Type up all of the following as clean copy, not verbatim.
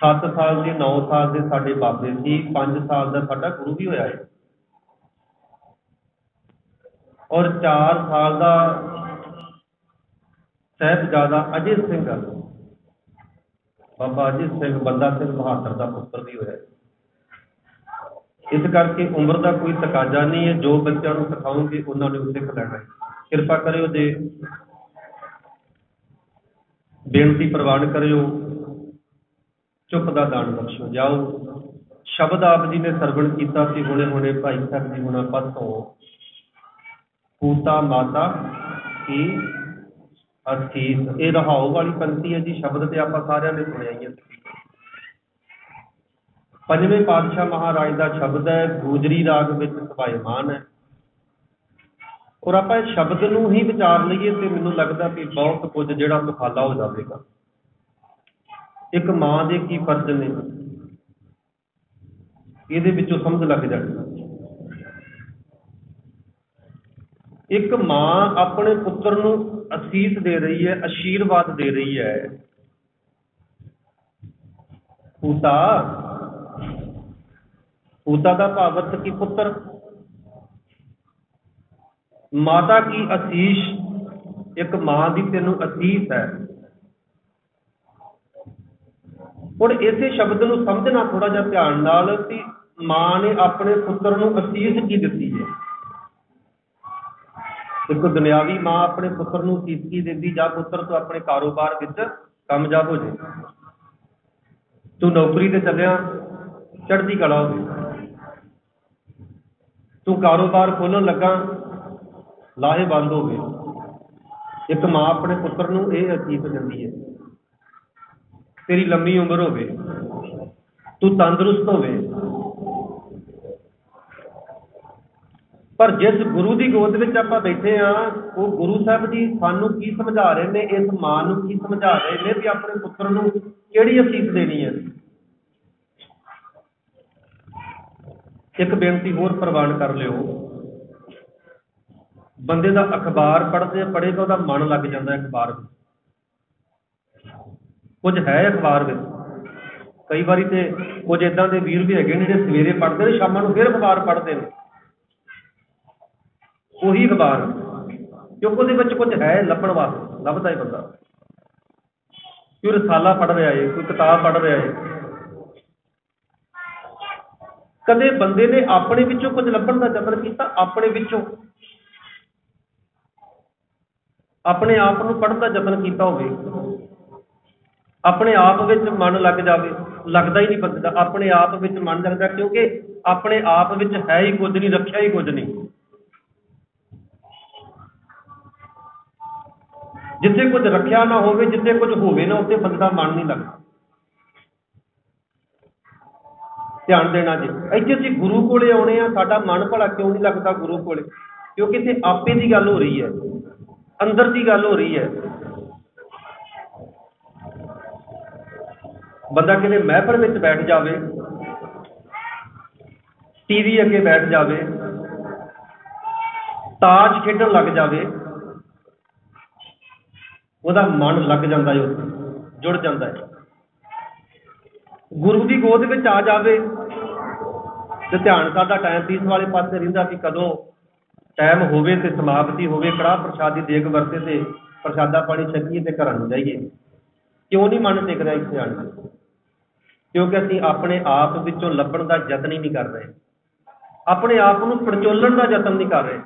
7 ਸਾਲ ਦੇ 9 ਸਾਲ ਦੇ ਸਾਡੇ ਬਾਬੇ ਸੀ, 5 ਸਾਲ ਦਾ ਸਾਡਾ ਗੁਰੂ ਵੀ ਹੋਇਆ ਹੈ, ਔਰ 4 ਸਾਲ ਦਾ ਸਾਹਿਬਜ਼ਾਦਾ ਅਜੇ ਸਿੰਘ, ਬਾਬਾ ਅਜੇ ਸਿੰਘ ਬੰਦਾ ਸਿੰਘ ਬਹਾਦਰ ਦਾ ਪੁੱਤਰ ਵੀ ਹੋਇਆ ਹੈ। ਇਸ ਕਰਕੇ ਉਮਰ ਦਾ ਕੋਈ ਤਕਾਜ਼ਾ ਨਹੀਂ ਹੈ, ਜੋ ਬੱਚਿਆਂ ਨੂੰ ਸਿਖਾਓਗੇ ਉਹਨਾਂ ਨੇ ਉਹ ਸਿੱਖ ਲੈਣਾ ਹੈ। ਕਿਰਪਾ ਕਰਿਓ ਜੇ ਬੇਨਤੀ ਪ੍ਰਵਾਨ ਕਰਿਓ, ਚੁੱਪ ਦਾ ਦਾਨ ਬਖਸ਼ੋ। ਜਾਓ, ਸ਼ਬਦ ਆਪ ਜੀ ਨੇ ਸਰਵਣ ਕੀਤਾ ਸੀ ਹੁਣੇ ਹੁਣੇ ਭਾਈ ਸਾਹਿਬ ਜੀ ਹੁਣਾਂ ਪਾਸੋਂ, ਪੂਤਾ ਮਾਤਾ ਕੀ ਅਸੀਸ। ਇਹ ਰਹਾਉ ਵਾਲੀ ਪੰਕਤੀ ਹੈ ਜੀ, ਸ਼ਬਦ ਤੇ ਆਪਾਂ ਸਾਰਿਆਂ ਨੇ ਸੁਣਿਆ ਹੀ ਹੈ। ਪੰਜਵੇਂ ਪਾਤਸ਼ਾਹ ਮਹਾਰਾਜ ਦਾ ਸ਼ਬਦ ਹੈ, ਗੂਜਰੀ ਰਾਗ ਵਿੱਚ ਸਭਾਇਮਾਨ ਹੈ। ਔਰ ਆਪਾਂ ਇਸ ਸ਼ਬਦ ਨੂੰ ਹੀ ਵਿਚਾਰ ਲਈਏ ਤੇ ਮੈਨੂੰ ਲੱਗਦਾ ਕਿ ਬਹੁਤ ਕੁਝ ਜਿਹੜਾ ਸੁਖਾਲਾ ਹੋ ਜਾਵੇਗਾ। ਇੱਕ ਮਾਂ ਦੇ ਕੀ ਫਰਜ਼ ਨੇ ਇਹਦੇ ਵਿੱਚੋਂ ਸਮਝ ਲੱਗ ਜਾਣੀ। ਇੱਕ ਮਾਂ ਆਪਣੇ ਪੁੱਤਰ ਨੂੰ ਅਸੀਸ ਦੇ ਰਹੀ ਹੈ, ਆਸ਼ੀਰਵਾਦ ਦੇ ਰਹੀ ਹੈ। ਪੂਤਾ, ਪੂਤਾ ਦਾ ਭਾਵ ਅਰਥ ਕੀ ਪੁੱਤਰ, ਮਾਤਾ ਕੀ ਅਸੀਸ, ਇੱਕ ਮਾਂ ਦੀ ਤੈਨੂੰ ਅਸੀਸ ਹੈ। ਹੁਣ ਇਸੇ ਸ਼ਬਦ ਨੂੰ ਸਮਝਣਾ ਥੋੜਾ ਜਿਹਾ ਧਿਆਨ ਨਾਲ ਕਿ ਮਾਂ ਨੇ ਆਪਣੇ ਪੁੱਤਰ ਨੂੰ ਅਸੀਸ ਕੀ ਦਿੱਤੀ ਹੈ। ਇੱਕ ਦੁਨਿਆਵੀ ਮਾਂ ਆਪਣੇ ਪੁੱਤਰ ਨੂੰ ਅਸੀਸ ਕੀ ਦਿੰਦੀ, ਜਾਂ ਪੁੱਤਰ ਤੂੰ ਆਪਣੇ ਕਾਰੋਬਾਰ ਵਿੱਚ ਕਾਮਯਾਬ ਹੋ ਜਾਏ, ਤੂੰ ਨੌਕਰੀ ਤੇ ਚੱਲਿਆ ਚੜ੍ਹਦੀ ਕਲਾ ਹੋਵੇ, ਤੂੰ ਕਾਰੋਬਾਰ ਖੋਲ੍ਹਣ ਲੱਗਾ ਲਾਹੇਵੰਦ ਹੋਵੇ। ਇੱਕ ਮਾਂ ਆਪਣੇ ਪੁੱਤਰ ਨੂੰ ਇਹ ਅਸੀਸ ਦਿੰਦੀ ਹੈ, ਤੇਰੀ ਲੰਮੀ ਉਮਰ ਹੋਵੇ, ਤੂੰ ਤੰਦਰੁਸਤ ਹੋਵੇ। ਪਰ ਜਿਸ ਗੁਰੂ ਦੀ ਗੋਦ ਵਿੱਚ ਆਪਾਂ ਬੈਠੇ ਹਾਂ, ਉਹ ਗੁਰੂ ਸਾਹਿਬ ਜੀ ਸਾਨੂੰ ਕੀ ਸਮਝਾ ਰਹੇ ਨੇ, ਇਸ ਮਾਂ ਨੂੰ ਕੀ ਸਮਝਾ ਰਹੇ ਨੇ ਵੀ ਆਪਣੇ ਪੁੱਤਰ ਨੂੰ ਕਿਹੜੀ ਅਸੀਸ ਦੇਣੀ ਹੈ। ਇੱਕ ਬੇਨਤੀ ਹੋਰ ਪ੍ਰਵਾਨ ਕਰ ਲਿਓ, ਬੰਦੇ ਦਾ ਅਖਬਾਰ ਪੜ੍ਹੇ ਤਾਂ ਉਹਦਾ ਮਨ ਲੱਗ ਜਾਂਦਾ ਅਖਬਾਰ ਵਿੱਚ। ਕੁਝ ਹੈ ਅਖਬਾਰ ਵਿੱਚ, ਕਈ ਵਾਰੀ ਤੇ ਕੁਝ ਏਦਾਂ ਦੇ ਵੀਰ ਵੀ ਹੈਗੇ ਨੇ ਜਿਹੜੇ ਸਵੇਰੇ ਪੜ੍ਹਦੇ ਨੇ, ਸ਼ਾਮਾਂ ਨੂੰ ਫਿਰ ਅਖਬਾਰ ਪੜ੍ਹਦੇ ਨੇ ਉਹੀ ਅਖਬਾਰ, ਕਿਉਂਕਿ ਉਹਦੇ ਵਿੱਚ ਕੁਝ ਹੈ ਲੱਭਣ ਵਾਸਤੇ, ਲੱਭਦਾ ਹੀ ਬੰਦਾ। ਕੋਈ ਰਸਾਲਾ ਪੜ੍ਹ ਰਿਹਾ ਹੈ, ਕੋਈ ਕਿਤਾਬ ਪੜ੍ਹ ਰਿਹਾ ਹੈ। ਕਦੇ ਬੰਦੇ ਨੇ ਆਪਣੇ ਵਿੱਚੋਂ ਕੁਝ ਲੱਭਣ ਦਾ ਯਤਨ ਕੀਤਾ, ਆਪਣੇ ਵਿੱਚੋਂ ਆਪਣੇ ਆਪ ਨੂੰ ਪੜ੍ਹਨ ਦਾ ਯਤਨ ਕੀਤਾ ਹੋਵੇ, ਆਪਣੇ ਆਪ ਵਿੱਚ ਮਨ ਲੱਗ ਜਾਵੇ। ਲੱਗਦਾ ਹੀ ਨਹੀਂ ਬੰਦੇ ਦਾ, ਆਪਣੇ ਆਪ ਵਿੱਚ ਮਨ ਲੱਗਦਾ, ਕਿਉਂਕਿ ਆਪਣੇ ਆਪ ਵਿੱਚ ਹੈ ਹੀ ਕੁਝ ਨਹੀਂ, ਰੱਖਿਆ ਹੀ ਕੁਝ ਨਹੀਂ। ਜਿੱਥੇ ਕੁਝ ਰੱਖਿਆ ਨਾ ਹੋਵੇ, ਜਿੱਥੇ ਕੁਝ ਹੋਵੇ ਨਾ, ਉੱਥੇ ਬੰਦੇ ਦਾ ਮਨ ਨਹੀਂ ਲੱਗਦਾ। ਧਿਆਨ ਦੇਣਾ ਜੀ, ਇੱਥੇ ਅਸੀਂ ਗੁਰੂ ਕੋਲੇ ਆਉਣੇ ਆ, ਸਾਡਾ ਮਨ ਭਲਾ ਕਿਉਂ ਨਹੀਂ ਲੱਗਦਾ ਗੁਰੂ ਕੋਲੇ? ਕਿਉਂਕਿ ਇੱਥੇ ਆਪੇ ਦੀ ਗੱਲ ਹੋ ਰਹੀ ਹੈ, ਅੰਦਰ ਦੀ ਗੱਲ ਹੋ ਰਹੀ ਹੈ। ਬੰਦਾ ਕਿਤੇ ਮਹਿਫਲ ਵਿੱਚ ਬੈਠ ਜਾਵੇ, ਟੀਵੀ ਅੱਗੇ ਬੈਠ ਜਾਵੇ, ਤਾਸ਼ ਖੇਡਣ ਲੱਗ ਜਾਵੇ, ਉਹਦਾ ਮਨ ਲੱਗ ਜਾਂਦਾ ਹੈ, ਉੱਥੇ ਜੁੜ ਜਾਂਦਾ ਹੈ। ਗੁਰੂ ਦੀ ਗੋਦ ਵਿੱਚ ਆ ਜਾਵੇ ਤੇ ਧਿਆਨ ਸਾਡਾ ਟਾਈਮ ਪੀਸ ਵਾਲੇ ਪਾਸੇ ਰਹਿੰਦਾ ਵੀ ਕਦੋਂ ਟਾਈਮ ਹੋਵੇ ਤੇ ਸਮਾਪਤੀ ਹੋਵੇ, ਕੜਾਹ ਪ੍ਰਸ਼ਾਦ ਦੀ ਦੇਗ ਵਰਤੇ ਤੇ ਪ੍ਰਸ਼ਾਦਾ ਪਾਣੀ ਛਕੀਏ ਤੇ ਘਰਾਂ ਨੂੰ ਜਾਈਏ। ਕਿਉਂ ਨਹੀਂ ਮਨ ਟਿਕ ਰਿਹਾ ਇੱਥੇ ਆਣ ਕੇ? ਕਿਉਂਕਿ ਅਸੀਂ ਆਪਣੇ ਆਪ ਵਿੱਚੋਂ ਲੱਭਣ ਦਾ ਯਤਨ ਹੀ ਨਹੀਂ ਕਰ ਰਹੇ, ਆਪਣੇ ਆਪ ਨੂੰ ਪੜਚੋਲਣ ਦਾ ਯਤਨ ਨਹੀਂ ਕਰ ਰਹੇ,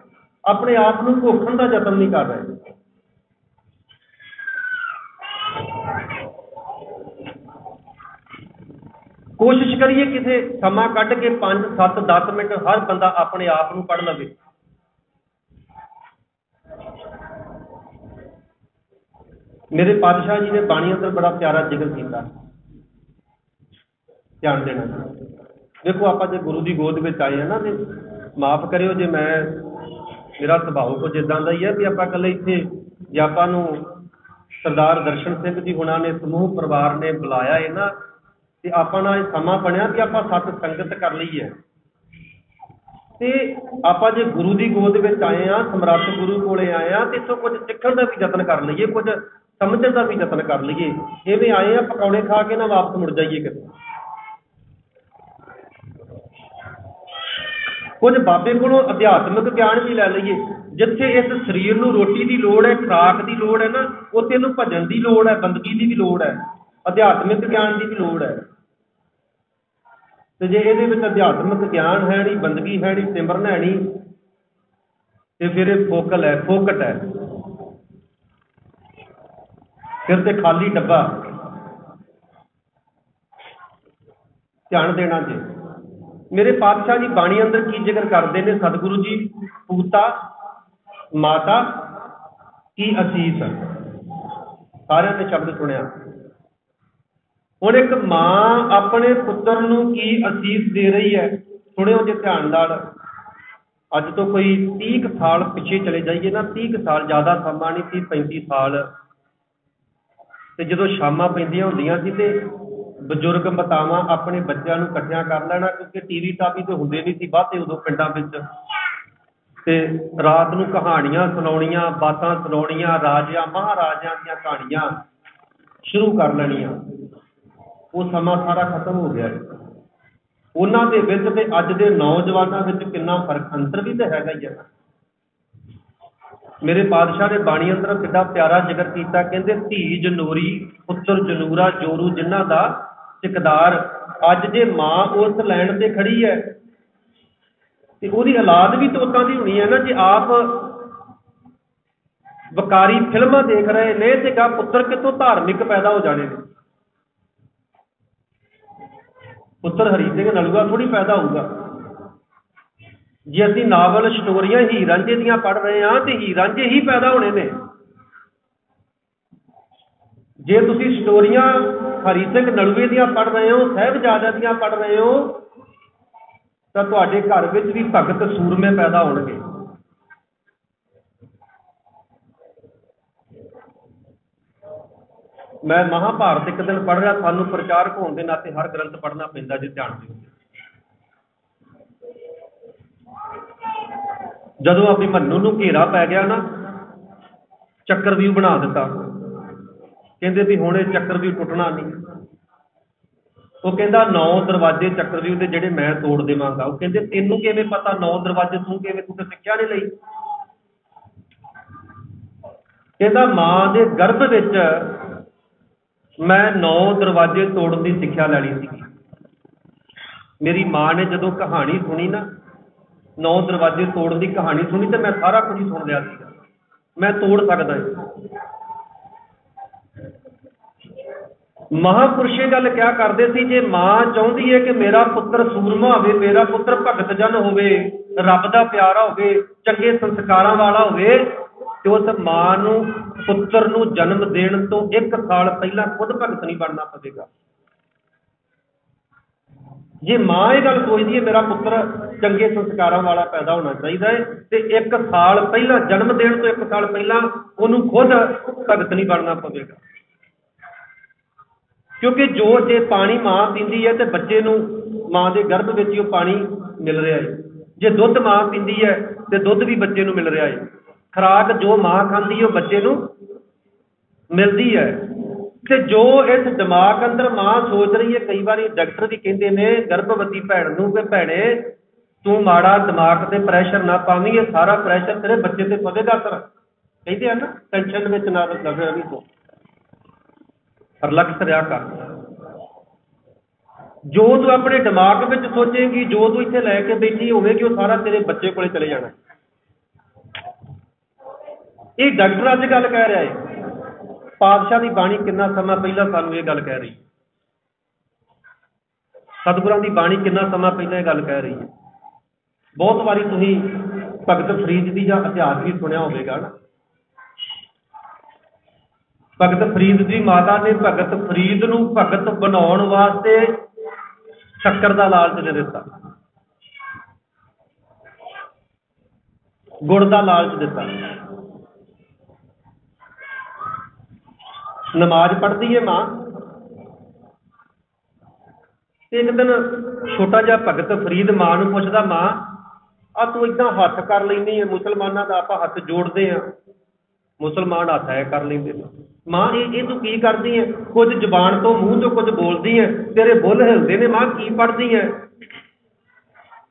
ਆਪਣੇ ਆਪ ਨੂੰ ਘੋਖਣ ਦਾ ਯਤਨ ਨਹੀਂ ਕਰ ਰਹੇ। ਕੋਸ਼ਿਸ਼ ਕਰੀਏ ਕਿਸੇ ਸਮਾਂ ਕੱਢ ਕੇ 5, 7, 10 ਮਿੰਟ ਹਰ ਬੰਦਾ ਆਪਣੇ ਆਪ ਨੂੰ ਪੜ੍ਹ ਲਵੇ। ਮੇਰੇ ਪਾਤਸ਼ਾਹ ਜੀ ਨੇ ਬਾਣੀ ਅੰਦਰ ਬੜਾ ਪਿਆਰਾ ਜ਼ਿਕਰ ਕੀਤਾ, ਧਿਆਨ ਦੇਣਾ। ਦੇਖੋ, ਆਪਾਂ ਜੇ ਗੁਰੂ ਦੀ ਗੋਦ ਵਿੱਚ ਆਏ ਹਾਂ ਨਾ, ਤੇ ਮਾਫ਼ ਕਰਿਓ ਜੇ ਮੇਰਾ ਸੁਭਾਅ ਕੁਝ ਇੱਦਾਂ ਦਾ ਹੀ ਹੈ ਵੀ ਆਪਾਂ ਇਕੱਲੇ ਇੱਥੇ ਜੇ ਆਪਾਂ ਨੂੰ ਸਰਦਾਰ ਦਰਸ਼ਨ ਸਿੰਘ ਜੀ ਹੁਣਾਂ ਨੇ ਸਮੂਹ ਪਰਿਵਾਰ ਨੇ ਬੁਲਾਇਆ ਹੈ ਨਾ, ਤੇ ਆਪਾਂ ਨਾਲ ਇਹ ਸਮਾਂ ਬਣਿਆ ਕਿ ਆਪਾਂ ਸਤ ਸੰਗਤ ਕਰ ਲਈ ਹੈ। ਤੇ ਆਪਾਂ ਜੇ ਗੁਰੂ ਦੀ ਗੋਦ ਵਿੱਚ ਆਏ ਆ, ਸਮਰੱਥ ਗੁਰੂ ਕੋਲੇ ਆਏ ਆ, ਤੇ ਇੱਥੋਂ ਕੁਝ ਸਿੱਖਣ ਦਾ ਵੀ ਯਤਨ ਕਰ ਲਈਏ, ਕੁਝ ਸਮਝਣ ਦਾ ਵੀ ਯਤਨ ਕਰ ਲਈਏ। ਐਵੇਂ ਆਏ ਆ ਪਕੌੜੇ ਖਾ ਕੇ ਨਾ ਵਾਪਸ ਮੁੜ ਜਾਈਏ ਕਿਤੇ। ਕੁਝ ਬਾਬੇ ਕੋਲੋਂ ਅਧਿਆਤਮਿਕ ਗਿਆਨ ਵੀ ਲੈ ਲਈਏ। ਜਿੱਥੇ ਇਸ ਸਰੀਰ ਨੂੰ ਰੋਟੀ ਦੀ ਲੋੜ ਹੈ, ਖੁਰਾਕ ਦੀ ਲੋੜ ਹੈ ਨਾ, ਉੱਥੇ ਇਹਨੂੰ ਭਜਨ ਦੀ ਲੋੜ ਹੈ, ਬੰਦਗੀ ਦੀ ਵੀ ਲੋੜ ਹੈ, ਅਧਿਆਤਮਿਕ ਗਿਆਨ ਦੀ ਵੀ ਲੋੜ ਹੈ। ਤੇ ਜੇ ਇਹਦੇ ਵਿੱਚ ਅਧਿਆਤਮਿਕ ਗਿਆਨ ਹੈ ਨਹੀਂ, ਬੰਦਗੀ ਹੈ ਨਹੀਂ, ਸਿਮਰਨ ਹੈ ਨਹੀਂ, ਤੇ ਫਿਰ ਇਹ ਫੋਕਲ ਹੈ, ਫੋਕਟ ਹੈ, ਫਿਰ ਤੇ ਖਾਲੀ ਡੱਬਾ। ਧਿਆਨ ਦੇਣਾ ਜੀ। ਮੇਰੇ ਪਾਤਸ਼ਾਹ ਜੀ ਬਾਣੀ ਅੰਦਰ ਕੀ ਜ਼ਿਕਰ ਕਰਦੇ ਨੇ? ਸਤਿਗੁਰੂ ਜੀ, ਪੂਤਾ ਮਾਤਾ ਕੀ ਅਸੀਸ। ਸਾਰਿਆਂ ਨੇ ਸ਼ਬਦ ਸੁਣਿਆ। ਹੁਣ ਇੱਕ ਮਾਂ ਆਪਣੇ ਪੁੱਤਰ ਨੂੰ ਕੀ ਅਸੀਸ ਦੇ ਰਹੀ ਹੈ, ਸੁਣਿਓ ਜੇ ਧਿਆਨ ਨਾਲ। ਅੱਜ ਤੋਂ ਕੋਈ 30 ਸਾਲ ਪਿੱਛੇ ਚਲੇ ਜਾਈਏ ਨਾ, 30 ਸਾਲ, ਜ਼ਿਆਦਾ ਸਮਾਂ ਨਹੀਂ, 30-35 ਸਾਲ। ਤੇ ਜਦੋਂ ਸ਼ਾਮਾਂ ਪੈਂਦੀਆਂ ਹੁੰਦੀਆਂ ਸੀ ਤੇ ਬਜ਼ੁਰਗ ਮਾਤਾਵਾਂ ਆਪਣੇ ਬੱਚਿਆਂ ਨੂੰ ਇਕੱਠਿਆਂ ਕਰ ਲੈਣਾ, ਕਿਉਂਕਿ ਟੀਵੀ ਟਾਵੀ ਤੇ ਹੁੰਦੇ ਨਹੀਂ ਸੀ ਵਾਧੇ ਉਦੋਂ ਪਿੰਡਾਂ ਵਿੱਚ, ਤੇ ਰਾਤ ਨੂੰ ਕਹਾਣੀਆਂ ਸੁਣਾਉਣੀਆਂ, ਬਾਤਾਂ ਸੁਣਾਉਣੀਆਂ, ਰਾਜਿਆਂ ਮਹਾਰਾਜਿਆਂ ਦੀਆਂ ਕਹਾਣੀਆਂ ਸ਼ੁਰੂ ਕਰ ਲੈਣੀਆਂ। ਉਹ ਸਮਾਂ ਸਾਰਾ ਖਤਮ ਹੋ ਗਿਆ। ਉਹਨਾਂ ਦੇ ਵਿੱਚ ਤੇ ਅੱਜ ਦੇ ਨੌਜਵਾਨਾਂ ਵਿੱਚ ਕਿੰਨਾ ਫਰਕ, ਅੰਤਰ ਵੀ ਤਾਂ ਹੈਗਾ ਹੀ ਹੈ। ਮੇਰੇ ਪਾਤਸ਼ਾਹ ਨੇ ਬਾਣੀ ਅੰਦਰ ਕਿੱਡਾ ਪਿਆਰਾ ਜ਼ਿਕਰ ਕੀਤਾ, ਕਹਿੰਦੇ ਧੀ ਜਨੂਰੀ ਪੁੱਤਰ ਜਨੂਰਾ ਜੋਰੂ ਜਿਨ੍ਹਾਂ ਦਾ ਠੇਕੇਦਾਰ। ਅੱਜ ਜੇ ਮਾਂ ਉਸ ਲੈਣ ਤੇ ਖੜੀ ਹੈ ਤੇ ਉਹਦੀ ਔਲਾਦ ਵੀ ਤਾਂ ਉਦਾਂ ਦੀ ਹੋਣੀ ਹੈ ਨਾ। ਜੇ ਆਪ ਵਕਾਰੀ ਫਿਲਮਾਂ ਦੇਖ ਰਹੇ ਨੇ ਤੇ ਗਾ ਪੁੱਤਰ ਕਿੱਥੋਂ ਧਾਰਮਿਕ ਪੈਦਾ ਹੋ ਜਾਣੇ ਨੇ। ਪੁੱਤਰ ਹਰੀ ਸਿੰਘ ਨਲੂਆ ਥੋੜੀ ਪੈਦਾ ਹੋਊਗਾ। ਜੇ ਅਸੀਂ ਨਾਵਲ ਸਟੋਰੀਆਂ ਹੀਰ ਰਾਂਝੇ ਦੀਆਂ ਪੜ੍ਹ ਰਹੇ ਹਾਂ ਤੇ ਹੀਰ ਰਾਂਝੇ ਹੀ ਪੈਦਾ ਹੋਣੇ ਨੇ। ਜੇ ਤੁਸੀਂ ਸਟੋਰੀਆਂ ਹਰੀ ਸਿੰਘ ਨਲੂਏ ਦੀਆਂ ਪੜ੍ਹ ਰਹੇ ਹੋ, ਸਾਹਿਬਜ਼ਾਦਿਆਂ ਦੀਆਂ ਪੜ੍ਹ ਰਹੇ ਹੋ, ਤਾਂ ਤੁਹਾਡੇ ਘਰ ਵਿੱਚ ਵੀ ਭਗਤ ਸੂਰਮੇ ਪੈਦਾ ਹੋਣਗੇ। ਮੈਂ ਮਹਾਭਾਰਤ ਇੱਕ ਦਿਨ ਪੜ੍ਹ ਰਿਹਾ, ਸਾਨੂੰ ਪ੍ਰਚਾਰਕ ਹੋਣ ਦੇ ਨਾਤੇ ਹਰ ਗ੍ਰੰਥ ਪੜ੍ਹਨਾ ਪੈਂਦਾ ਜੇ, ਧਿਆਨ ਦਿਓ। ਜਦੋਂ ਆਪਣੀ ਮੰਨੂ ਨੂੰ ਘੇਰਾ ਪੈ ਗਿਆ ਨਾ, ਚੱਕਰਵਿਊਹ ਬਣਾ ਦਿੱਤਾ, ਕਹਿੰਦੇ ਵੀ ਹੁਣ ਇਹ ਚੱਕਰਵਿਊਹ ਟੁੱਟਣਾ ਨਹੀਂ। ਉਹ ਕਹਿੰਦਾ 9 ਦਰਵਾਜ਼ੇ ਚੱਕਰਵਿਊਹ ਦੇ ਜਿਹੜੇ ਮੈਂ ਤੋੜ ਦੇਵਾਂਗਾ। ਉਹ ਕਹਿੰਦੇ ਤੈਨੂੰ ਕਿਵੇਂ ਪਤਾ 9 ਦਰਵਾਜ਼ੇ, ਤੂੰ ਕਿਵੇਂ, ਤੂੰ ਤਾਂ ਸਿੱਖਿਆ ਨਹੀਂ ਲਈ। ਕਹਿੰਦਾ ਮਾਂ ਦੇ ਗਰਭ ਵਿੱਚ ਮੈਂ 9 ਦਰਵਾਜ਼ੇ ਤੋੜਨ ਦੀ ਸਿੱਖਿਆ ਲੈਣੀ ਸੀਗੀ। ਮੇਰੀ ਮਾਂ ਨੇ ਜਦੋਂ ਕਹਾਣੀ ਸੁਣੀ ਨਾ, 9 ਦਰਵਾਜ਼ੇ ਤੋੜਨ ਦੀ ਕਹਾਣੀ ਸੁਣੀ, ਤੇ ਮੈਂ ਸਾਰਾ ਕੁਝ ਹੀ ਸੁਣ ਲਿਆ ਸੀਗਾ, ਮੈਂ ਤੋੜ ਸਕਦਾ। ਮਹਾਂਪੁਰਸ਼ ਇਹ ਗੱਲ ਕਿਆ ਕਰਦੇ ਸੀ, ਜੇ ਮਾਂ ਚਾਹੁੰਦੀ ਹੈ ਕਿ ਮੇਰਾ ਪੁੱਤਰ ਸੂਰਮਾ ਹੋਵੇ, ਮੇਰਾ ਪੁੱਤਰ ਭਗਤ ਜਨ ਹੋਵੇ, ਰੱਬ ਦਾ ਪਿਆਰਾ ਹੋਵੇ, ਚੰਗੇ ਸੰਸਕਾਰਾਂ ਵਾਲਾ ਹੋਵੇ, ਤੇ ਉਸ ਮਾਂ ਨੂੰ ਪੁੱਤਰ ਨੂੰ ਜਨਮ ਦੇਣ ਤੋਂ 1 ਸਾਲ ਪਹਿਲਾਂ ਖੁਦ ਭਗਤ ਨਹੀਂ ਬਣਨਾ ਪਵੇਗਾ। ਜੇ ਮਾਂ ਇਹ ਗੱਲ ਸੋਚਦੀ ਹੈ ਮੇਰਾ ਪੁੱਤਰ ਚੰਗੇ ਸੰਸਕਾਰਾਂ ਵਾਲਾ ਪੈਦਾ ਹੋਣਾ ਚਾਹੀਦਾ ਹੈ, ਤੇ 1 ਸਾਲ ਪਹਿਲਾਂ, ਜਨਮ ਦੇਣ ਤੋਂ 1 ਸਾਲ ਪਹਿਲਾਂ ਉਹਨੂੰ ਖੁਦ ਭਗਤ ਨਹੀਂ ਬਣਨਾ ਪਵੇਗਾ। ਕਿਉਂਕਿ ਜੇ ਪਾਣੀ ਮਾਂ ਪੀਂਦੀ ਹੈ ਤੇ ਬੱਚੇ ਨੂੰ ਮਾਂ ਦੇ ਗਰਭ ਵਿੱਚ ਹੀ ਉਹ ਪਾਣੀ ਮਿਲ ਰਿਹਾ ਹੈ। ਜੇ ਦੁੱਧ ਮਾਂ ਪੀਂਦੀ ਹੈ ਤੇ ਦੁੱਧ ਵੀ ਬੱਚੇ ਨੂੰ ਮਿਲ ਰਿਹਾ ਹੈ। ਖੁਰਾਕ ਜੋ ਮਾਂ ਖਾਂਦੀ ਹੈ ਉਹ ਬੱਚੇ ਨੂੰ ਮਿਲਦੀ ਹੈ। ਤੇ ਜੋ ਇਸ ਦਿਮਾਗ ਅੰਦਰ ਮਾਂ ਸੋਚ ਰਹੀ ਹੈ, ਕਈ ਵਾਰੀ ਡਾਕਟਰ ਵੀ ਕਹਿੰਦੇ ਨੇ ਗਰਭਵਤੀ ਭੈਣ ਨੂੰ ਕਿ ਭੈਣੇ ਤੂੰ ਮਾੜਾ ਦਿਮਾਗ ਤੇ ਪ੍ਰੈਸ਼ਰ ਨਾ ਪਾਵੀਂ, ਇਹ ਸਾਰਾ ਪ੍ਰੈਸ਼ਰ ਤੇਰੇ ਬੱਚੇ ਤੇ ਪਵੇਗਾ। ਸਰ ਕਹਿੰਦੇ ਆ ਨਾ, ਟੈਨਸ਼ਨ ਵਿੱਚ ਨਾ ਲੱਗੇ ਵੀ ਤੂੰ ਰਿਲੈਕਸ ਰਿਹਾ ਕਰ। ਜੋ ਤੂੰ ਆਪਣੇ ਦਿਮਾਗ ਵਿੱਚ ਸੋਚੇਗੀ, ਜੋ ਤੂੰ ਇੱਥੇ ਲੈ ਕੇ ਬੈਠੀ ਹੋਵੇਗੀ, ਉਹ ਸਾਰਾ ਤੇਰੇ ਬੱਚੇ ਕੋਲੇ ਚਲੇ ਜਾਣਾ। ਇਹ ਡਾਕਟਰ ਅੱਜ ਗੱਲ ਕਹਿ ਰਿਹਾ ਹੈ। ਪਾਤਸ਼ਾਹ ਦੀ ਬਾਣੀ ਕਿੰਨਾ ਸਮਾਂ ਪਹਿਲਾਂ ਸਾਨੂੰ ਇਹ ਗੱਲ ਕਹਿ ਰਹੀ ਹੈ। ਸਤਿਗੁਰਾਂ ਦੀ ਬਾਣੀ ਕਿੰਨਾ ਸਮਾਂ ਪਹਿਲਾਂ ਇਹ ਗੱਲ ਕਹਿ ਰਹੀ ਹੈ। ਬਹੁਤ ਵਾਰੀ ਤੁਸੀਂ ਭਗਤ ਫਰੀਦ ਦੀ ਜਾਂ ਇਤਿਹਾਸ ਵੀ ਸੁਣਿਆ ਹੋਵੇਗਾ ਨਾ। ਭਗਤ ਫਰੀਦ ਦੀ ਮਾਤਾ ਨੇ ਭਗਤ ਫਰੀਦ ਨੂੰ ਭਗਤ ਬਣਾਉਣ ਵਾਸਤੇ ਸ਼ੱਕਰ ਦਾ ਲਾਲਚ ਦੇ ਦਿੱਤਾ, ਗੁੜ ਦਾ ਲਾਲਚ ਦਿੱਤਾ। ਨਮਾਜ਼ ਪੜ੍ਹਦੀ ਹੈ ਮਾਂ, ਤੇ ਇੱਕ ਦਿਨ ਛੋਟਾ ਜਿਹਾ ਭਗਤ ਫਰੀਦ ਮਾਂ ਨੂੰ ਪੁੱਛਦਾ, ਮਾਂ ਆ ਤੂੰ ਇਦਾਂ ਹੱਥ ਕਰ ਲੈਂਦੀ ਹੈ, ਮੁਸਲਮਾਨਾਂ ਦਾ ਆਪਾਂ ਹੱਥ ਜੋੜਦੇ ਆ, ਮੁਸਲਮਾਨ ਹੱਥ ਐ ਕਰ ਲੈਂਦੇ ਨੇ। ਮਾਂ ਇਹ ਤੂੰ ਕੀ ਕਰਦੀ ਹੈ? ਕੁਝ ਜ਼ੁਬਾਨ ਤੋਂ ਮੂੰਹ ਤੋਂ ਕੁਝ ਬੋਲਦੀ ਹੈ, ਤੇਰੇ ਬੁੱਲ ਹਿਲਦੇ ਨੇ, ਮਾਂ ਕੀ ਪੜ੍ਹਦੀ ਹੈ?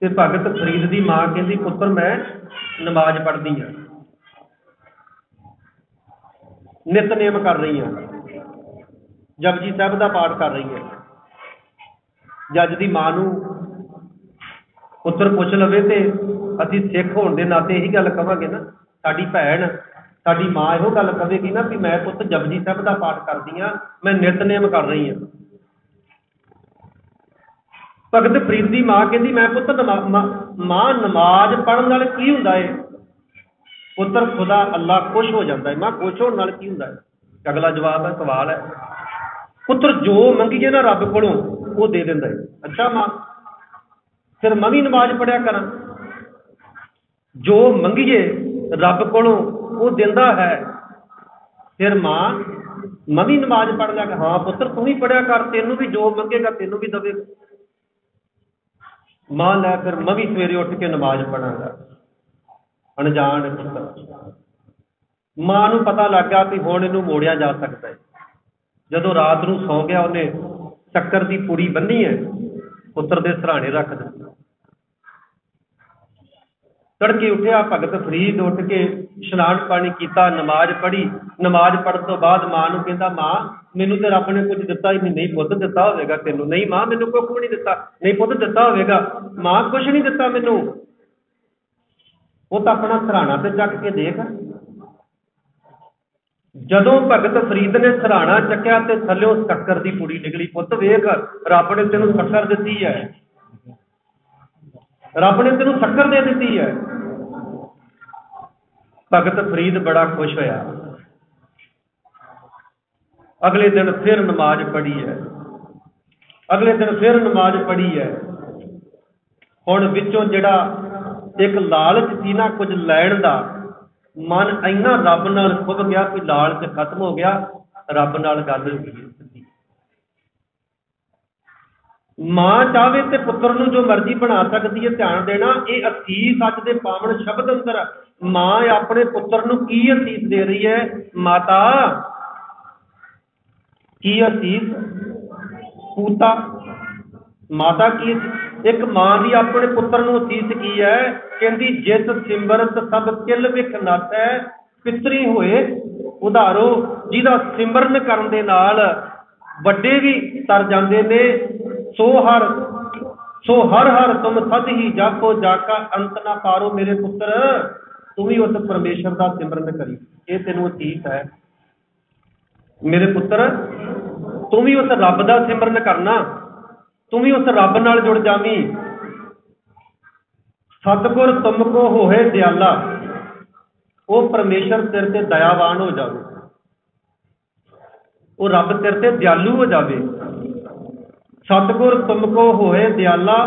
ਤੇ ਭਗਤ ਫਰੀਦ ਦੀ ਮਾਂ ਕਹਿੰਦੀ ਪੁੱਤਰ ਮੈਂ ਨਮਾਜ਼ ਪੜ੍ਹਦੀ ਹਾਂ, ਨਿਤਨੇਮ ਕਰ ਰਹੀ ਹਾਂ, ਜਪਜੀ ਸਾਹਿਬ ਦਾ ਪਾਠ ਕਰ ਰਹੀ ਹੈ। ਜੱਜ ਦੀ ਮਾਂ ਨੂੰ ਪੁੱਤਰ ਪੁੱਛ ਲਵੇ ਤੇ ਅਸੀਂ ਸਿੱਖ ਹੋਣ ਦੇ ਨਾਤੇ ਇਹੀ ਗੱਲ ਕਵਾਂਗੇ ਨਾ, ਸਾਡੀ ਭੈਣ ਸਾਡੀ ਮਾਂ ਇਹੋ ਗੱਲ ਕਵੇਗੀ ਨਾ ਵੀ ਮੈਂ ਪੁੱਤ ਜਪਜੀ ਸਾਹਿਬ ਦਾ ਪਾਠ ਕਰਦੀ ਹਾਂ, ਮੈਂ ਨਿਤਨੇਮ ਕਰ ਰਹੀ ਹਾਂ। ਭਗਤ ਫਰੀਦ ਦੀ ਮਾਂ ਕਹਿੰਦੀ ਮੈਂ ਪੁੱਤ ਮਾਂ ਨਮਾਜ਼ ਪੜ੍ਹਨ ਨਾਲ ਕੀ ਹੁੰਦਾ ਹੈ? ਪੁੱਤਰ ਖੁਦਾ ਅੱਲਾ ਖੁਸ਼ ਹੋ ਜਾਂਦਾ ਹੈ। ਮਾਂ ਖੁਸ਼ ਹੋਣ ਨਾਲ ਕੀ ਹੁੰਦਾ ਹੈ? ਅਗਲਾ ਜਵਾਬ ਹੈ, ਸਵਾਲ ਹੈ, ਪੁੱਤਰ ਜੋ ਮੰਗੀਏ ਨਾ ਰੱਬ ਕੋਲੋਂ ਉਹ ਦੇ ਦਿੰਦਾ ਹੈ। ਅੱਛਾ ਮਾਂ, ਫਿਰ ਮੈਂ ਵੀ ਨਮਾਜ਼ ਪੜ੍ਹਿਆ ਕਰਾਂ, ਜੋ ਮੰਗੀਏ ਰੱਬ ਕੋਲੋਂ ਉਹ ਦਿੰਦਾ ਹੈ, ਫਿਰ ਮਾਂ ਮੈਂ ਵੀ ਨਮਾਜ਼ ਪੜ੍ਹ ਲਿਆ ਕਰ। ਹਾਂ ਪੁੱਤਰ ਤੂੰ ਵੀ ਪੜ੍ਹਿਆ ਕਰ, ਤੈਨੂੰ ਵੀ ਜੋ ਮੰਗੇਗਾ ਤੈਨੂੰ ਵੀ ਦੇਵੇਗਾ। ਮਾਂ ਲੈ ਫਿਰ ਮੈਂ ਵੀ ਸਵੇਰੇ ਉੱਠ ਕੇ ਨਮਾਜ਼ ਪੜਾਂਗਾ। ਅਣਜਾਣ ਪੁੱਤਰ, ਮਾਂ ਨੂੰ ਪਤਾ ਲੱਗ ਗਿਆ ਵੀ ਹੁਣ ਇਹਨੂੰ ਮੋੜਿਆ ਜਾ ਸਕਦਾ ਹੈ। ਜਦੋਂ ਰਾਤ ਨੂੰ ਸੌ ਗਿਆ, ਉਹਨੇ ਸ਼ੱਕਰ ਦੀ ਪੁੜੀ ਬੰਨੀ ਹੈ, ਪੁੱਤਰ ਦੇ ਸਿਰਹਾਣੇ ਰੱਖ ਦਿੱਤੀ। ਤੜਕੇ ਉੱਠਿਆ ਭਗਤ ਫਰੀਦ, ਉੱਠ ਕੇ ਇਸ਼ਨਾਨ ਪਾਣੀ ਕੀਤਾ, ਨਮਾਜ਼ ਪੜ੍ਹੀ। ਨਮਾਜ਼ ਪੜ੍ਹਨ ਤੋਂ ਬਾਅਦ ਮਾਂ ਨੂੰ ਕਹਿੰਦਾ ਮਾਂ ਮੈਨੂੰ ਤੇ ਰੱਬ ਨੇ ਕੁਝ ਦਿੱਤਾ ਹੀ ਨਹੀਂ। ਨਹੀਂ ਪੁੱਤ ਦਿੱਤਾ ਹੋਵੇਗਾ ਤੈਨੂੰ। ਨਹੀਂ ਮਾਂ ਮੈਨੂੰ ਕੁੱਖ ਵੀ ਨਹੀਂ ਦਿੱਤਾ। ਨਹੀਂ ਪੁੱਤ ਦਿੱਤਾ ਹੋਵੇਗਾ। ਮਾਂ ਕੁਛ ਨਹੀਂ ਦਿੱਤਾ ਮੈਨੂੰ, ਉਹ ਤਾਂ ਆਪਣਾ ਸਿਰਹਾਣਾ ਤੇ ਚੱਕ ਕੇ ਦੇਖ। ਜਦੋਂ ਭਗਤ ਫਰੀਦ ਨੇ ਸਿਰਹਾਣਾ ਚੱਕਿਆ ਤੇ ਥੱਲਿਓਂ ਸ਼ੱਕਰ ਦੀ ਪੁੜੀ ਨਿਕਲੀ। ਪੁੱਤ ਵੇਖ, ਰੱਬ ਨੇ ਤੈਨੂੰ ਸ਼ੱਕਰ ਦਿੱਤੀ ਹੈ, ਰੱਬ ਨੇ ਤੈਨੂੰ ਸ਼ੱਕਰ ਦੇ ਦਿੱਤੀ ਹੈ। ਭਗਤ ਫਰੀਦ ਬੜਾ ਖੁਸ਼ ਹੋਇਆ। ਅਗਲੇ ਦਿਨ ਫਿਰ ਨਮਾਜ਼ ਪੜ੍ਹੀ ਹੈ, ਅਗਲੇ ਦਿਨ ਫਿਰ ਨਮਾਜ਼ ਪੜ੍ਹੀ ਹੈ। ਹੁਣ ਵਿੱਚੋਂ ਜਿਹੜਾ ਇੱਕ ਲਾਲਚ ਸੀ ਨਾ ਕੁਝ ਲੈਣ ਦਾ, ਮਨ ਇੰਨਾ ਰੱਬ ਨਾਲ ਖੁੱਭ ਗਿਆ ਕਿ ਲਾਲਚ ਖਤਮ ਹੋ ਗਿਆ, ਰੱਬ ਨਾਲ ਗੱਲ ਹੋ ਗਈ। ਮਾਂ ਚਾਹਵੇ ਤੇ ਪੁੱਤਰ ਨੂੰ ਜੋ ਮਰਜ਼ੀ ਬਣਾ ਸਕਦੀ ਹੈ। ਧਿਆਨ ਦੇਣਾ, ਇਹ ਅਸੀਸ ਅੱਜ ਦੇ ਪਾਵਨ ਸ਼ਬਦ ਅੰਦਰ ਮਾਂ ਆਪਣੇ ਪੁੱਤਰ ਨੂੰ ਕੀ ਅਸੀਸ ਦੇ ਰਹੀ ਹੈ? ਮਾਤਾ ਕੀ ਅਸੀਸ? ਪੂਤਾ ਮਾਤਾ ਕੀ? ਇੱਕ ਮਾਂ ਦੀ ਆਪਣੇ ਪੁੱਤਰ ਨੂੰ ਅਸੀਸ ਕੀ ਹੈ? ਕਹਿੰਦੀ ਜਿਸ ਸਿਮਰਤ ਸਭ ਕਿਲ ਵਿਖ ਨਾਥੈ, ਪਿਤਰੀ ਹੋਏ ਉਧਾਰੋ। ਜਿਹਦਾ ਸਿਮਰਨ ਕਰਨ ਦੇ ਨਾਲ ਵੱਡੇ ਵੀ ਤਰ ਜਾਂਦੇ ਨੇ। ਸੋ ਹਰ ਹਰ ਤੁਮ ਸਦ ਹੀ ਜਾਪੋ, ਜਾਕਾ ਅੰਤ ਨਾ ਪਾਰੋ। ਮੇਰੇ ਪੁੱਤਰ ਤੂੰ ਵੀ ਉਸ ਪਰਮੇਸ਼ਰ ਦਾ ਸਿਮਰਨ ਕਰੀ, ਇਹ ਤੈਨੂੰ ਅਸੀਸ ਹੈ। ਮੇਰੇ ਪੁੱਤਰ ਤੂੰ ਵੀ ਉਸ ਰੱਬ ਦਾ ਸਿਮਰਨ ਕਰਨਾ, ਤੂੰ ਵੀ ਉਸ ਰੱਬ ਨਾਲ ਜੁੜ ਜਾਵੀਂ। ਸਤਿਗੁਰ ਤੁਮ ਕੋ ਹੋਏ ਦਿਆਲਾ, ਉਹ ਪਰਮੇਸ਼ਰ ਤੇਰੇ ਤੇ ਦਇਆਵਾਨ ਹੋ ਜਾਵੇ, ਉਹ ਰੱਬ ਤੇਰੇ ਤੇ ਦਿਆਲੂ ਹੋ ਜਾਵੇ। ਸਤਿਗੁਰ ਤੁਮ ਕੋ ਹੋਏ ਦਿਆਲਾ,